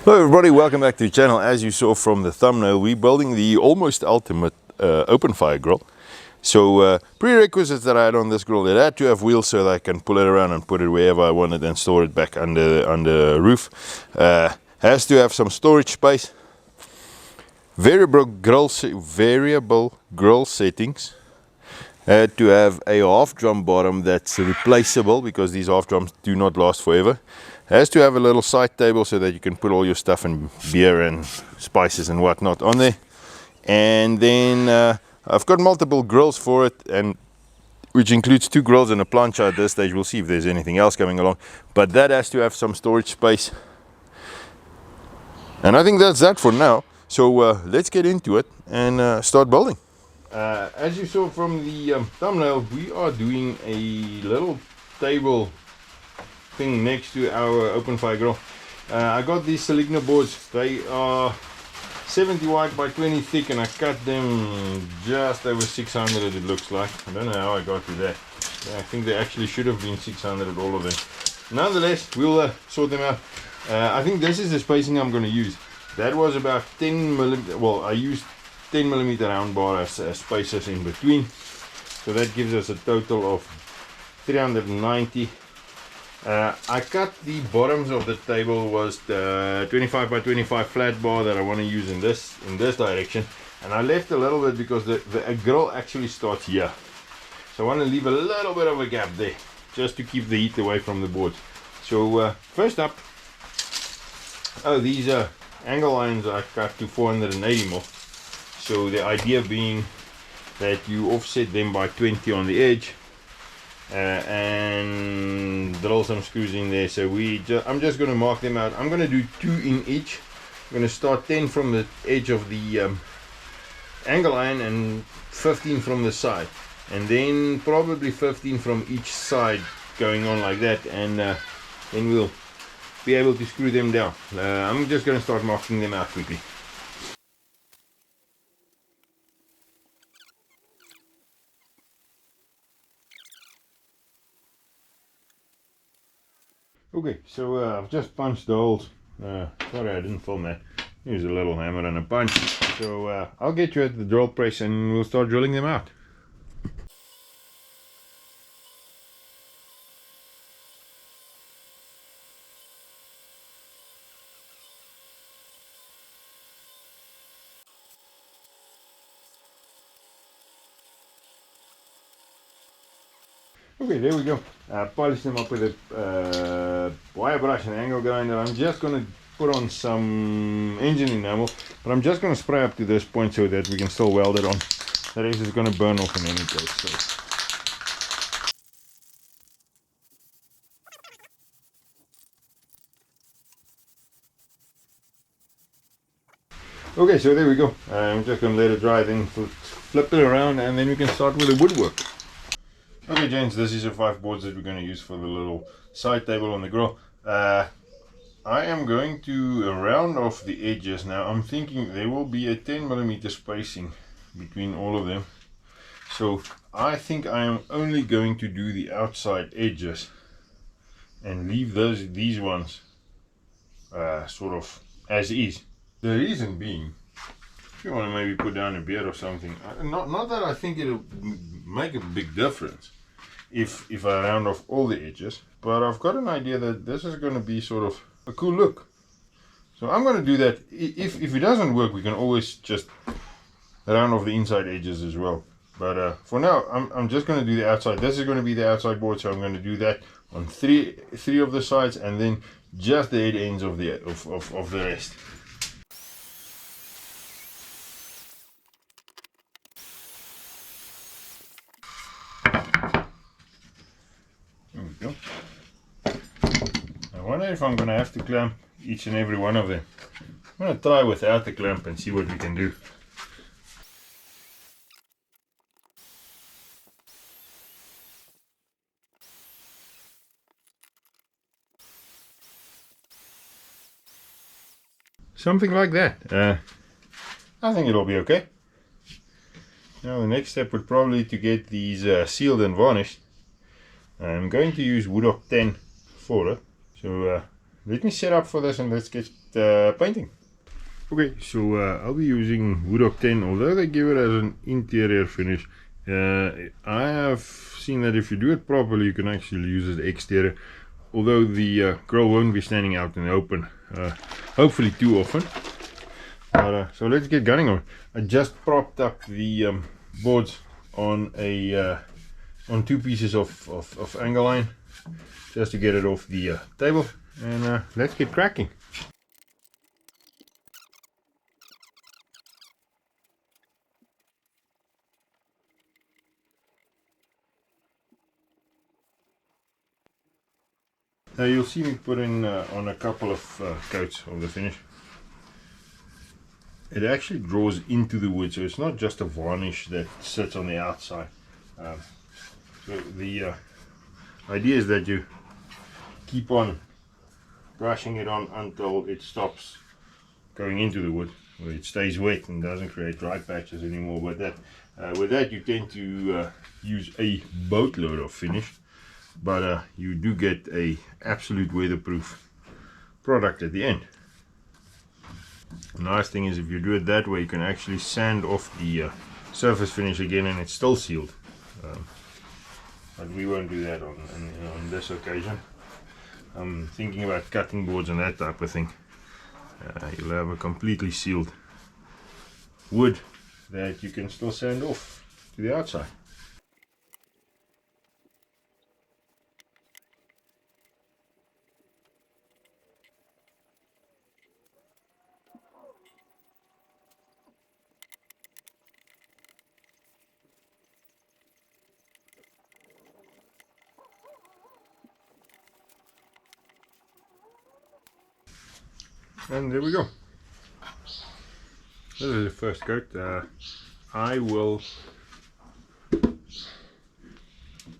Hello everybody, welcome back to the channel. As you saw from the thumbnail, we're building the almost ultimate open fire grill. So prerequisites that I had on this grill, it had to have wheels so that I can pull it around and put it wherever I wanted and store it back under the roof. Has to have some storage space, variable grill settings. Had to have a half drum bottom that's replaceable because these half drums do not last forever. Has to have a little side table so that you can put all your stuff and beer and spices and whatnot on there. And then I've got multiple grills for it, and which includes 2 grills and a plancha at this stage. We'll see if there's anything else coming along, but that has to have some storage space. And I think that's that for now. So let's get into it and start building. As you saw from the thumbnail, we are doing a little table thing next to our open fire grill. I got these Seligno boards. They are 70 wide by 20 thick, and I cut them just over 600, it looks like. I don't know how I got to that. I think they actually should have been 600, all of them. Nonetheless, we'll sort them out. I think this is the spacing I'm going to use. That was about 10 millimeter. Well, I used 10 millimeter round bar as spacers in between, so that gives us a total of 390. I cut the bottoms of the table was the 25 by 25 flat bar that I want to use in this direction, and I left a little bit because the grill actually starts here, so I want to leave a little bit of a gap there just to keep the heat away from the boards. So first up, these angle irons I cut to 480 mil. So the idea being that you offset them by 20 on the edge and drill some screws in there. So I'm just going to mark them out. I'm going to do 2 in each. I'm going to start 10 from the edge of the angle iron and 15 from the side, and then probably 15 from each side, going on like that, and then we'll be able to screw them down. I'm just going to start marking them out quickly. Okay, so I've just punched the holes. Sorry I didn't film that. Use a little hammer and a punch. So I'll get you at the drill press and we'll start drilling them out. Okay, there we go. Polish them up with a wire brush and angle grinder. I'm just going to put on some engine enamel, but I'm just going to spray up to this point so that we can still weld it on. The rest is going to burn off in any case. So. Okay, so there we go. I'm just going to let it dry, then flip it around, and then we can start with the woodwork. Okay gents, this is the 5 boards that we're going to use for the little side table on the grill. I am going to round off the edges. Now I'm thinking there will be a 10 millimeter spacing between all of them. So I think I am only going to do the outside edges and leave these ones sort of as is. The reason being, if you want to maybe put down a beer or something, not that I think it'll make a big difference if I round off all the edges, but I've got an idea that this is going to be sort of a cool look. So I'm going to do that. If it doesn't work, we can always just round off the inside edges as well. But for now, I'm just going to do the outside. This is going to be the outside board, so I'm going to do that on three of the sides, and then just the head ends of the rest. There we go. I wonder if I'm going to have to clamp each and every one of them. I'm going to try without the clamp and see what we can do. Something like that. I think it'll be okay. Now the next step would probably to get these sealed and varnished. I'm going to use Wood 10 for it. So let me set up for this and let's get painting. Okay, so I'll be using Wood Oak 10, although they give it as an interior finish. I have seen that if you do it properly, you can actually use it exterior, although the grill won't be standing out in the open, hopefully too often. But, so let's get gunning on. I just propped up the boards on on 2 pieces of angle line, just to get it off the table, and let's get cracking. Now you'll see me put in on a couple of coats of the finish. It actually draws into the wood, so it's not just a varnish that sits on the outside. So the idea is that you keep on brushing it on until it stops going into the wood, where it stays wet and doesn't create dry patches anymore. But that with that you tend to use a boatload of finish, but you do get a absolute weatherproof product at the end. The nice thing is, if you do it that way, you can actually sand off the surface finish again and it's still sealed. But we won't do that on this occasion. I'm thinking about cutting boards and that type of thing. You'll have a completely sealed wood that you can still sand off to the outside. And there we go. This is the first coat. I will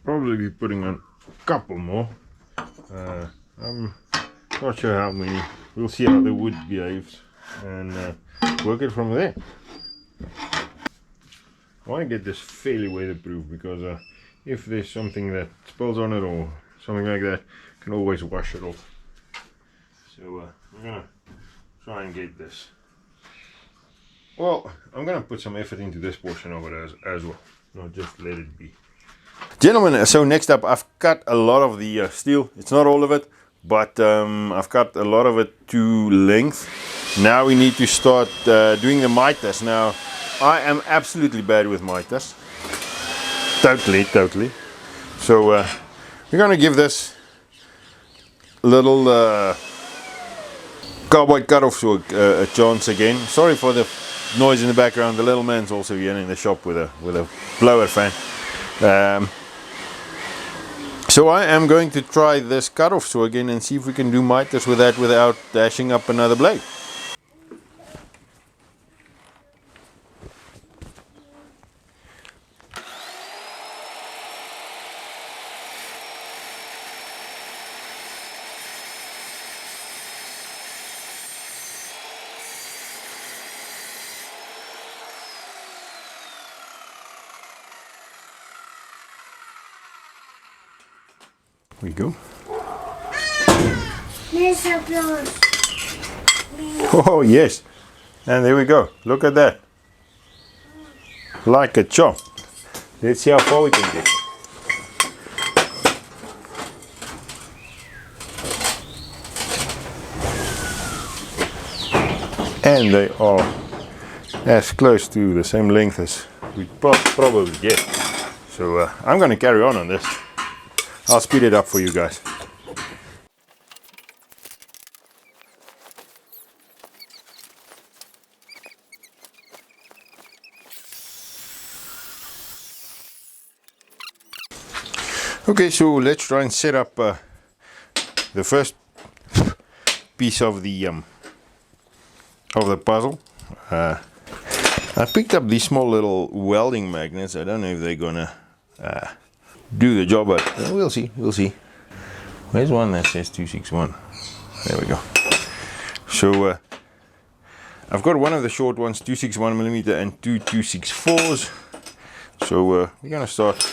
probably be putting on a couple more. I'm not sure how many. We'll see how the wood behaves and work it from there. I want to get this fairly weatherproof because if there's something that spills on it or something like that, you can always wash it off. So we're gonna try and get this. Well, I'm gonna put some effort into this portion of it as well, not just let it be. Gentlemen, so next up, I've cut a lot of the steel. It's not all of it, but I've cut a lot of it to length. Now we need to start doing the miters. Now, I am absolutely bad with miters. Totally. So we're gonna give this little cowboy cut-off saw a chance again. Sorry for the noise in the background. The little man's also here in the shop with a blower fan. So I am going to try this cut-off saw again and see if we can do miters with that without dashing up another blade. Here we go. Oh yes, and there we go. Look at that, like a chop. Let's see how far we can get. And they are as close to the same length as we probably get. So I'm going to carry on this. I'll speed it up for you guys. Okay, so let's try and set up the first piece of the puzzle. I picked up these small little welding magnets. I don't know if they're gonna do the job, but we'll see. Where's one that says 261? There we go. So I've got one of the short ones, 261mm, and two 264s. So we're gonna start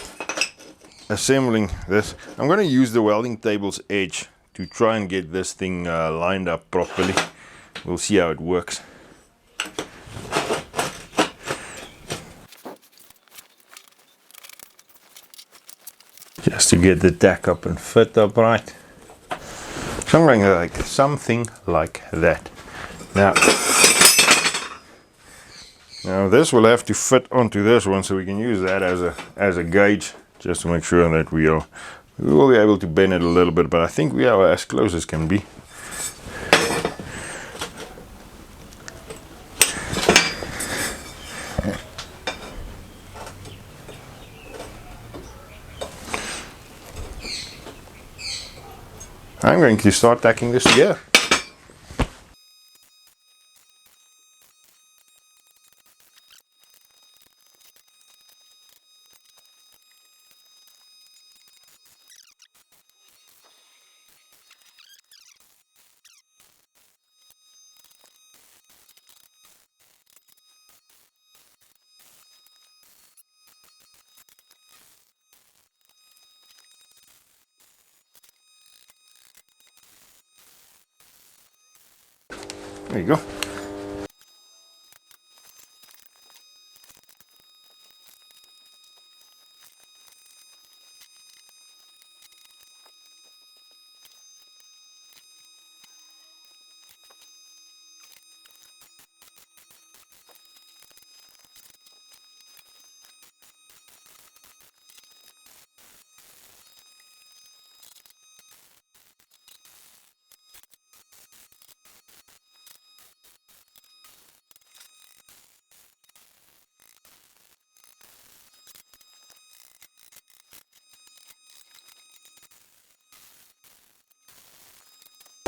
assembling this. I'm going to use the welding table's edge to try and get this thing lined up properly. We'll see how it works. Just to get the tack up and fit up right. Something like that. Now this will have to fit onto this one, so we can use that as a gauge, just to make sure that we will be able to bend it a little bit, but I think we are as close as can be. I'm going to start tacking this together. There you go.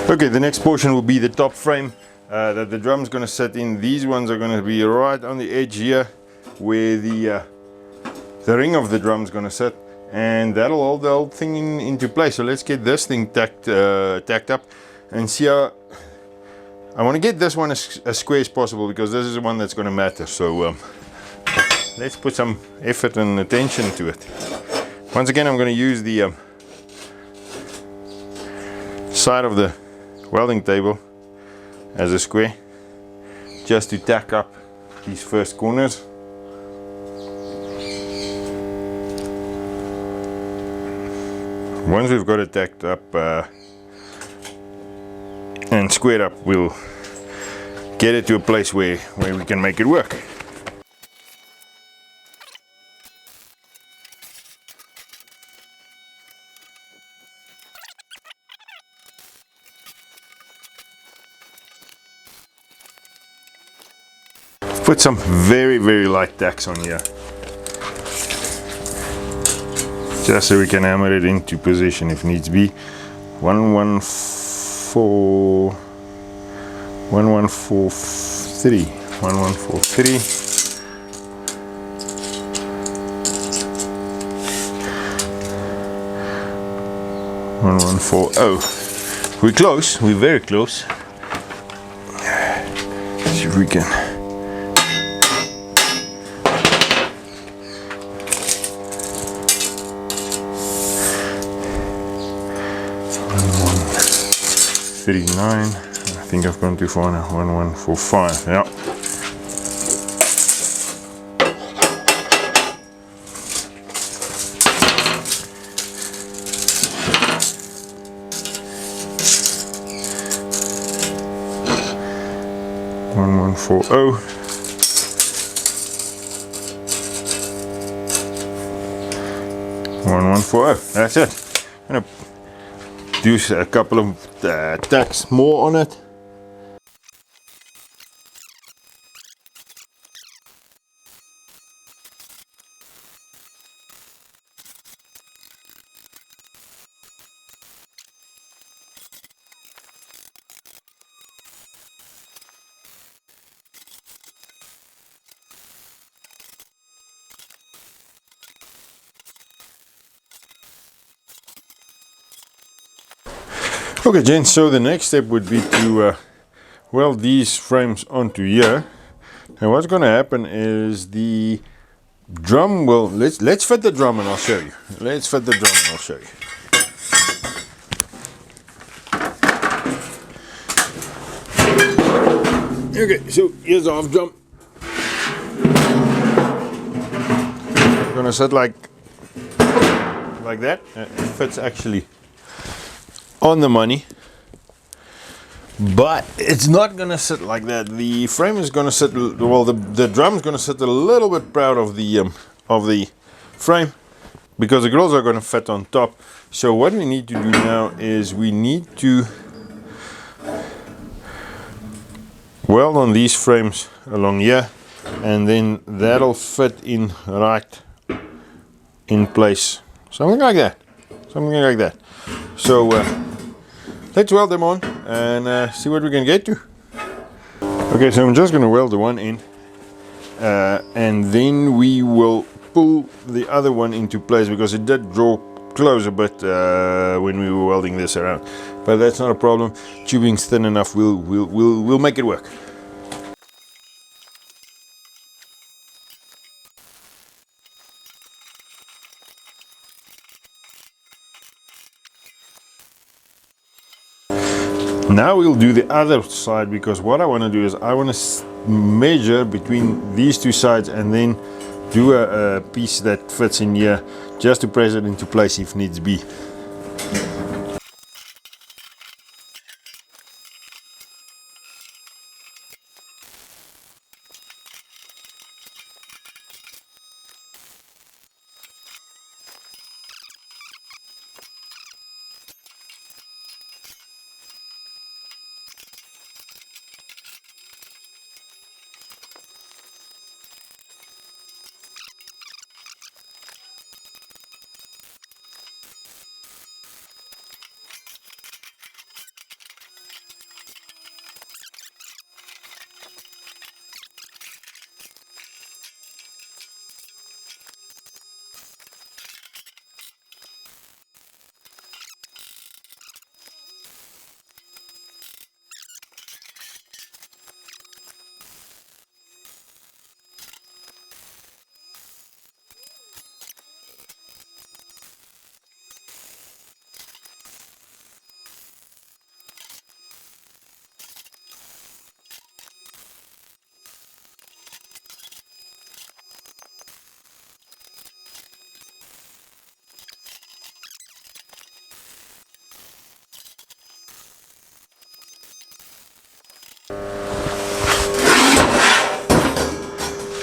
Okay, the next portion will be the top frame that the drum's going to sit in. These ones are going to be right on the edge here where the ring of the drum's going to sit, and that'll hold the whole thing into place. So let's get this thing tacked up and see how. I want to get this one as square as possible, because this is the one that's going to matter. So let's put some effort and attention to it. Once again, I'm going to use the side of the welding table as a square, just to tack up these first corners. Once we've got it tacked up and squared up, we'll get it to a place where we can make it work. Put some very light tacks on here, just so we can hammer it into position if needs be. 1143, 1143, 1140. We're close, we're very close. Let's see if we can. 39. I think I've gone too far now. 1145. Yeah. One 1140. That's it. I'm gonna do a couple of tacks more on it. Okay, gents, so the next step would be to weld these frames onto here. And what's going to happen is the drum will, let's fit the drum and I'll show you. Let's fit the drum and I'll show you. Okay, so here's the half drum. Gonna sit like that. It fits actually on the money, but it's not gonna sit like that. The frame is gonna sit, well, the drum is gonna sit a little bit proud of the frame, because the grills are gonna fit on top. So what we need to do now is we need to weld on these frames along here, and then that'll fit in right in place, something like that, so let's weld them on and see what we can get to. Okay, so I'm just going to weld the one in, and then we will pull the other one into place, because it did draw close a bit when we were welding this around, but that's not a problem. Tubing's thin enough, we'll make it work. Now we'll do the other side, because what I want to do is I want to measure between these two sides and then do a piece that fits in here, just to press it into place if needs be.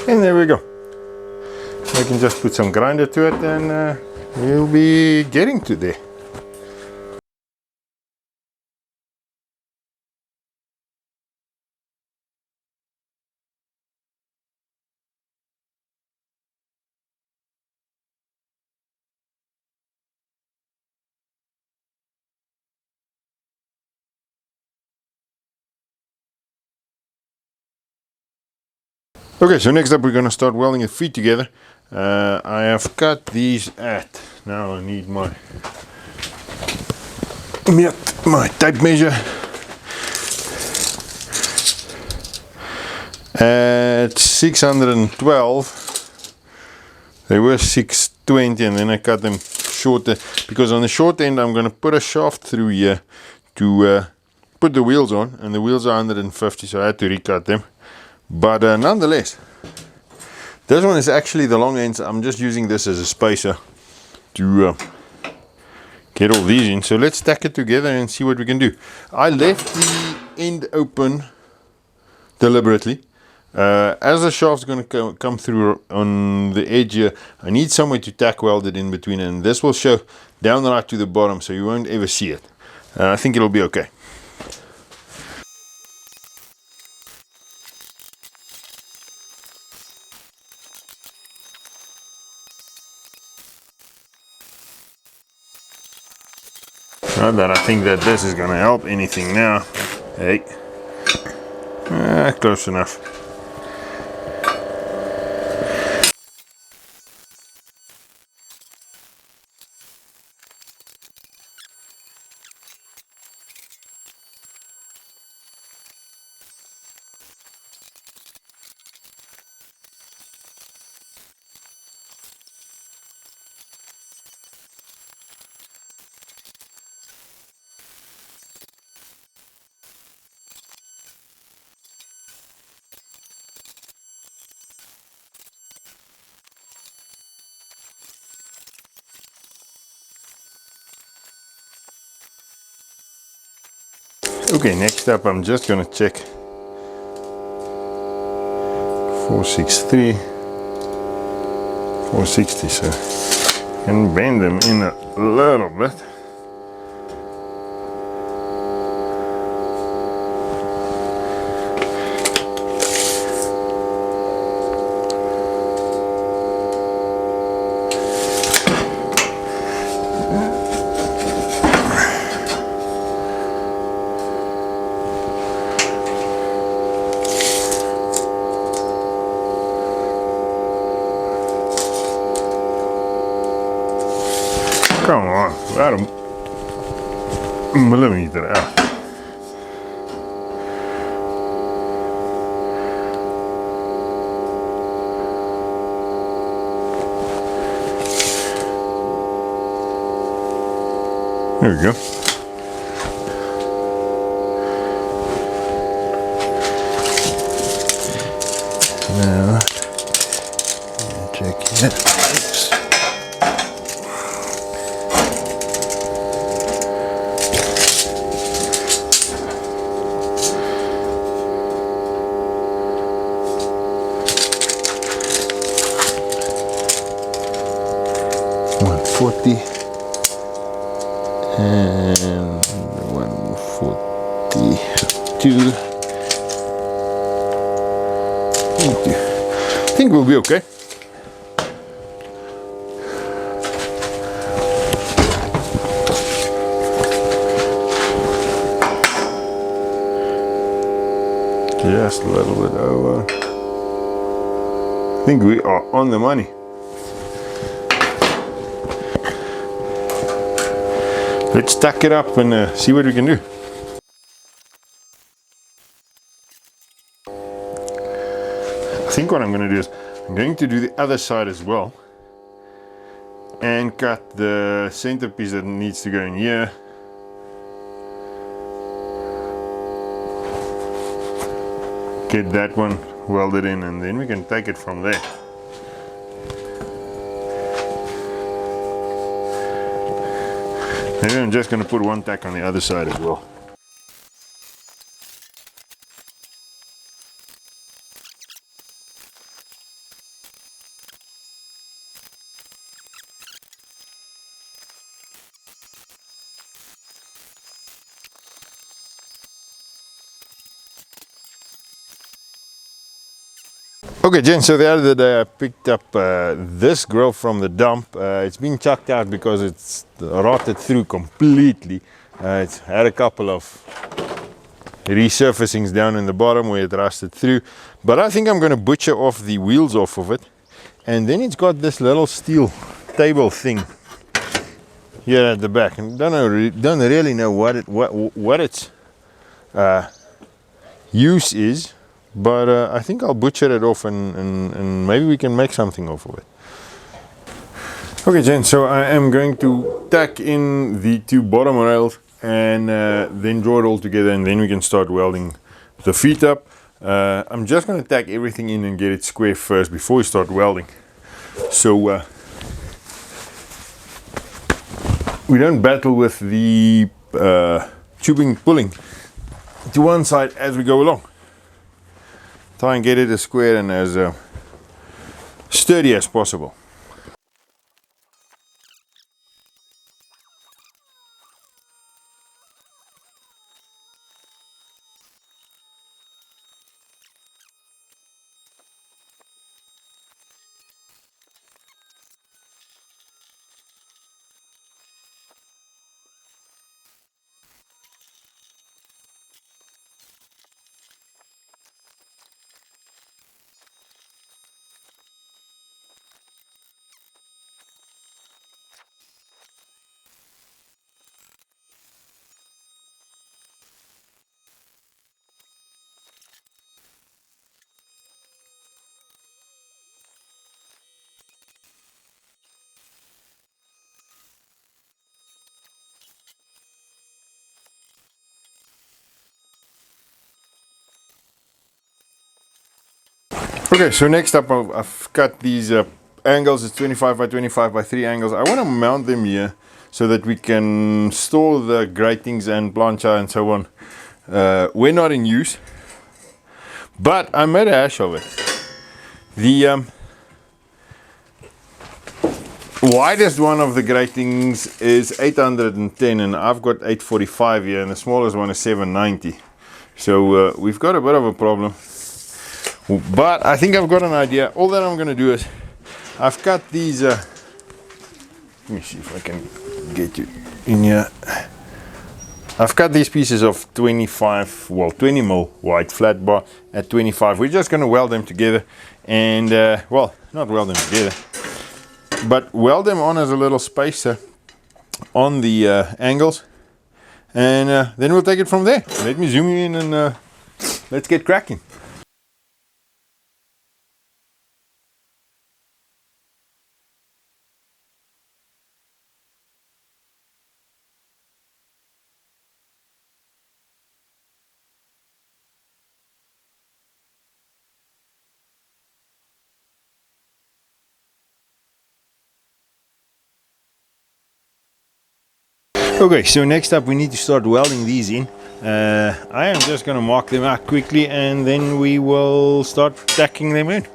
And there we go. We can just put some grinder to it, and we'll be getting to there. Okay, so next up we're going to start welding the feet together. I have cut these at, now I need my tape measure, at 612. They were 620, and then I cut them shorter, because on the short end I'm going to put a shaft through here to put the wheels on, and the wheels are 150, so I had to recut them. But nonetheless, this one is actually the long ends. I'm just using this as a spacer to get all these in. So let's stack it together and see what we can do. I left the end open deliberately. As the shaft's going to come through on the edge here, I need somewhere to tack weld it in between, and this will show down right to the bottom, so you won't ever see it. I think it'll be okay. Not that I think that this is going to help anything now. Hey, close enough. Okay, next up I'm just gonna check 463, 460, so and bend them in a little bit. Come on, about a millimeter out. There we go. Now, check it. And 142. I think we'll be okay. Just a little bit over. I think we are on the money. Let's stack it up and see what we can do. I think what I'm going to do is I'm going to do the other side as well and cut the centerpiece that needs to go in here. Get that one welded in and then we can take it from there. Maybe I'm just going to put one tack on the other side as well. Okay, gents, so the other day I picked up this grill from the dump. It's been chucked out because it's rotted through completely. It's had a couple of resurfacings down in the bottom where it rusted through. But I think I'm going to butcher off the wheels off of it. And then it's got this little steel table thing here at the back. And don't really know what its use is. But I think I'll butcher it off and maybe we can make something off of it. Okay, gents, so I am going to tack in the two bottom rails and then draw it all together and then we can start welding the feet up. I'm just going to tack everything in and get it square first before we start welding. So we don't battle with the tubing pulling to one side as we go along. Try and get it as square and as sturdy as possible. Okay, so next up I've cut these angles. It's 25 by 25 by 3 angles. I want to mount them here so that we can store the gratings and plancha and so on We're not in use, but I made a hash of it. The widest one of the gratings is 810, and I've got 845 here, and the smallest one is 790. So we've got a bit of a problem, but I think I've got an idea. All that I'm going to do is I've cut these let me see if I can get you in here. I've cut these pieces of 20 mil wide flat bar at 25. We're just going to weld them together, and well, not weld them together, but weld them on as a little spacer on the angles, and then we'll take it from there. Let me zoom in and let's get cracking. Okay, so next up we need to start welding these in. I am just going to mark them out quickly, and then we will start tacking them in.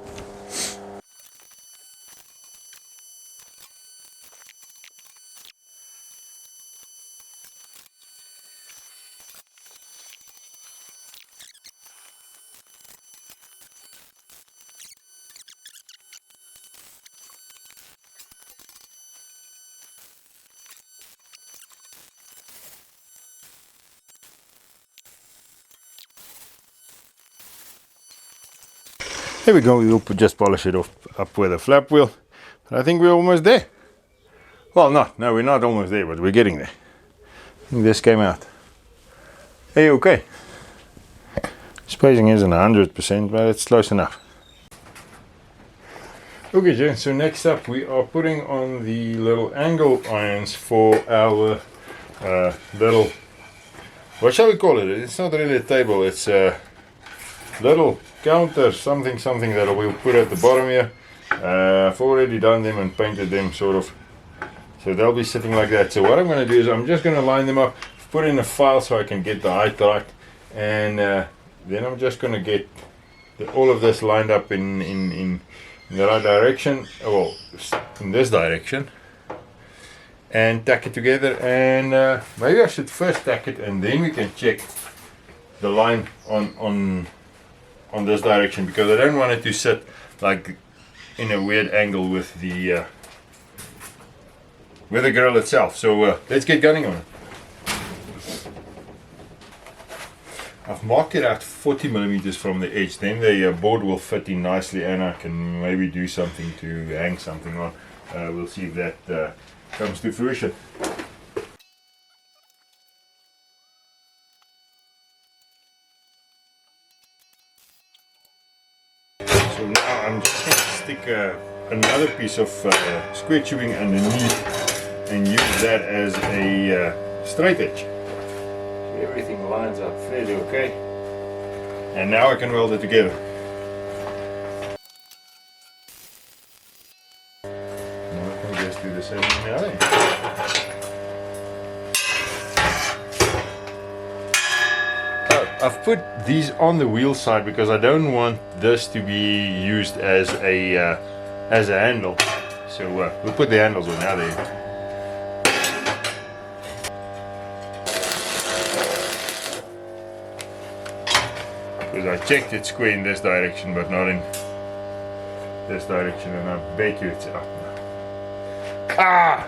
There we go, we'll just polish it off up with a flap wheel. But I think we're almost there. Well, no, we're not almost there, but we're getting there. I think this came out. Hey, okay. Spacing isn't 100%, but it's close enough. Okay, gents, so next up we are putting on the little angle irons for our little, what shall we call it? It's not really a table, it's a little counter, something that we'll put at the bottom here. I've already done them and painted them sort of, so they'll be sitting like that. So what I'm going to do is I'm just going to line them up, put in a file so I can get the height right, and then I'm just going to get all of this lined up in the right direction, well, in this direction, and tack it together. And maybe I should first tack it, and then we can check the line on this direction, because I don't want it to sit like in a weird angle with the grill itself. So let's get gunning on it. I've marked it at 40 millimeters from the edge, then the board will fit in nicely, and I can maybe do something to hang something on. We'll see if that comes to fruition. So now I'm just going to stick another piece of square tubing underneath and use that as a straight edge. So everything lines up fairly okay. And now I can weld it together. Now I can just do the same thing now. I've put these on the wheel side because I don't want this to be used as a handle. So we'll put the handles on now there. Because I checked it's square in this direction, but not in this direction, and I bet you it's up now. Ah!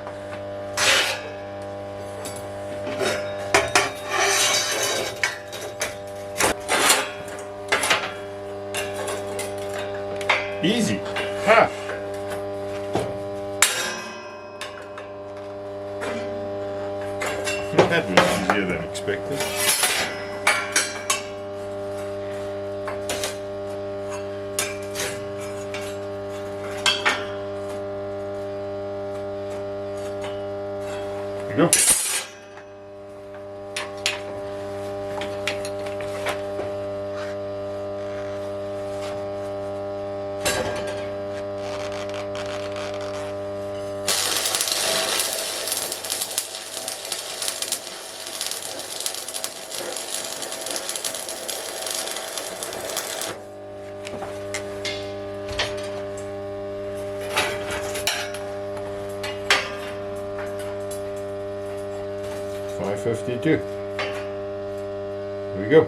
Easy. Ha! That was easier than expected. There you go. 52. Here we go.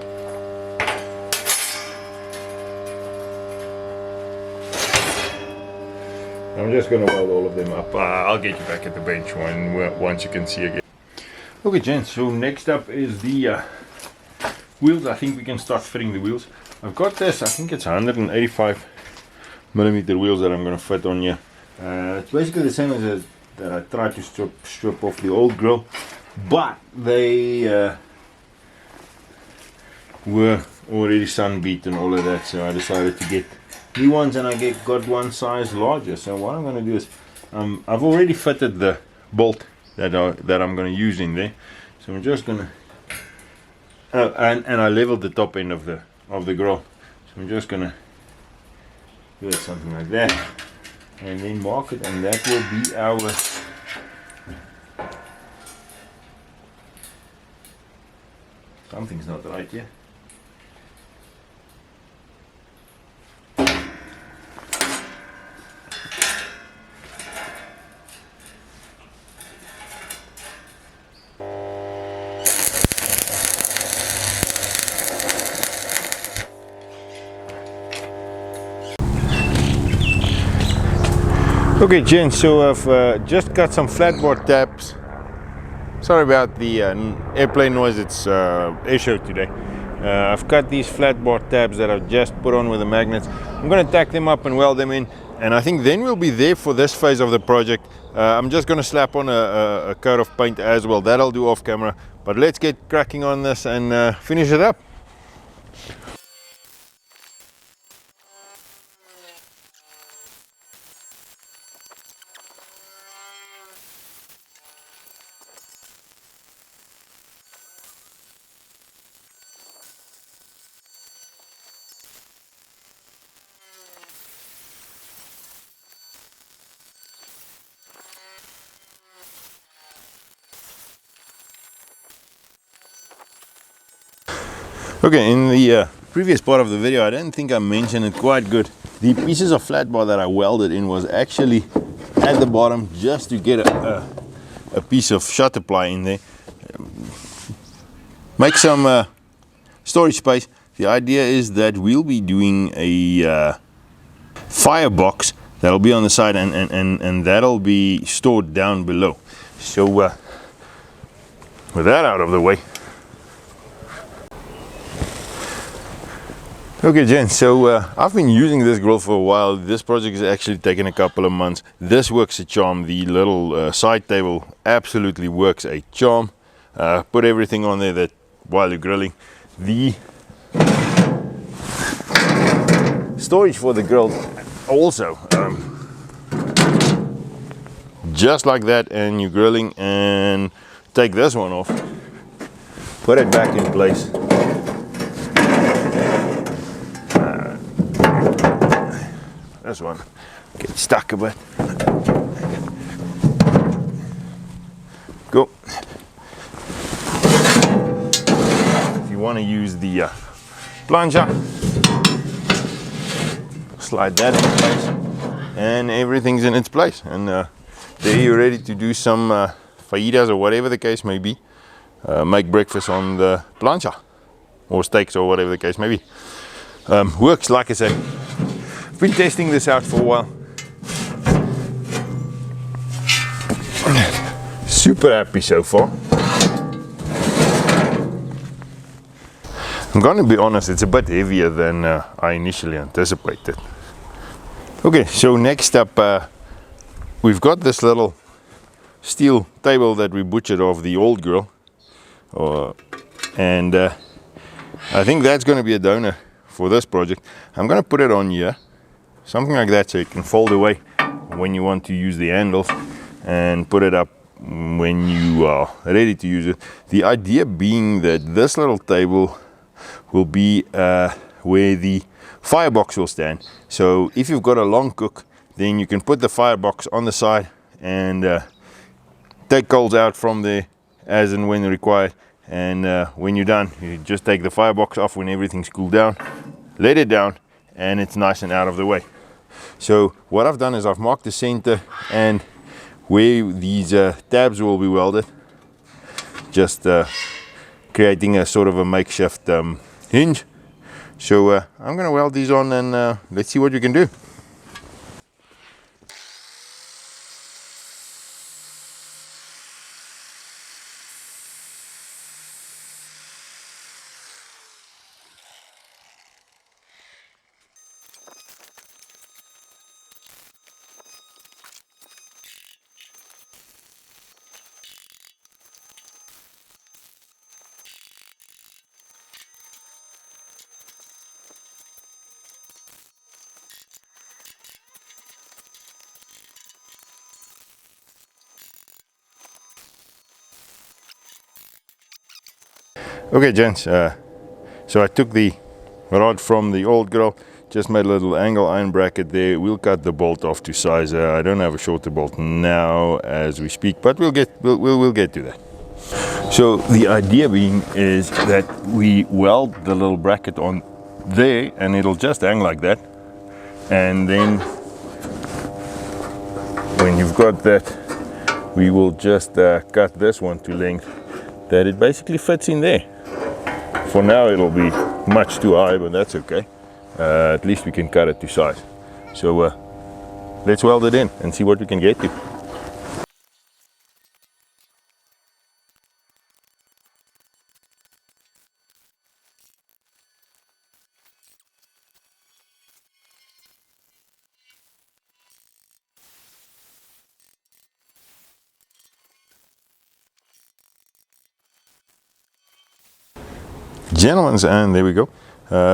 I'm just going to weld all of them up. I'll get you back at the bench once you can see again. Okay, gents, so next up is the wheels. I think we can start fitting the wheels. I've got this, I think it's 185 millimeter wheels that I'm going to fit on here. It's basically the same as that I tried to strip off the old grill, but they were already sun beat and all of that, so I decided to get new ones, and I got one size larger. So what I'm going to do is I've already fitted the bolt that I'm going to use in there, so I'm just going to and I leveled the top end of the grill, so I'm just going to do it something like that and then mark it, and that will be our something's not right here. Okay, gents, so I've just got some flatboard tabs. Sorry about the airplane noise, it's air show today. I've got these flatboard tabs that I've just put on with the magnets. I'm going to tack them up and weld them in, and I think then we'll be there for this phase of the project. I'm just going to slap on a coat of paint as well. That'll do off camera, but let's get cracking on this and finish it up. Okay, in the previous part of the video, I don't think I mentioned it quite good. The pieces of flat bar that I welded in was actually at the bottom just to get a piece of shutter ply in there. Make some storage space. The idea is that we'll be doing a firebox that'll be on the side, and that'll be stored down below. So with that out of the way. Okay, gents, so I've been using this grill for a while. This project has actually taken a couple of months. This works a charm. The little side table absolutely works a charm. Put everything on there that while you're grilling. The storage for the grill also just like that, and you're grilling and take this one off, put it back in place. This one get stuck a bit. Go. If you want to use the plunger, slide that in place, and everything's in its place. And there you're ready to do some fajitas or whatever the case may be. Make breakfast on the plancha, or steaks, or whatever the case may be. Works, like I said. Been testing this out for a while. Super happy so far. I'm gonna be honest, it's a bit heavier than I initially anticipated. Okay, so next up we've got this little steel table that we butchered off the old grill, and I think that's going to be a donor for this project. I'm going to put it on here, something like that, so it can fold away when you want to use the handles, and put it up when you are ready to use it. The idea being that this little table will be where the firebox will stand. So if you've got a long cook, then you can put the firebox on the side and take coals out from there as and when required. And when you're done, you just take the firebox off when everything's cooled down, let it down, and it's nice and out of the way. So what I've done is I've marked the center and where these tabs will be welded. just creating a sort of a makeshift hinge. So I'm going to weld these on, and let's see what we can do. Okay, gents, so I took the rod from the old grill, just made a little angle iron bracket there. We'll cut the bolt off to size. I don't have a shorter bolt now as we speak, but we'll get to that. So the idea being is that we weld the little bracket on there, and it'll just hang like that. And then when you've got that, we will just cut this one to length that it basically fits in there. For now it'll be much too high, but that's okay. At least we can cut it to size. So let's weld it in and see what we can get to. Gentlemen, and there we go.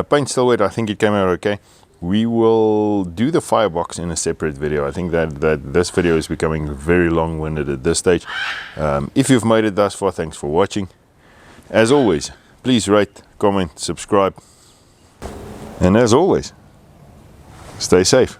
Paint still wet. I think it came out okay. We will do the firebox in a separate video. I think that this video is becoming very long-winded at this stage. If you've made it thus far, thanks for watching. As always, please rate, comment, subscribe, and as always, stay safe.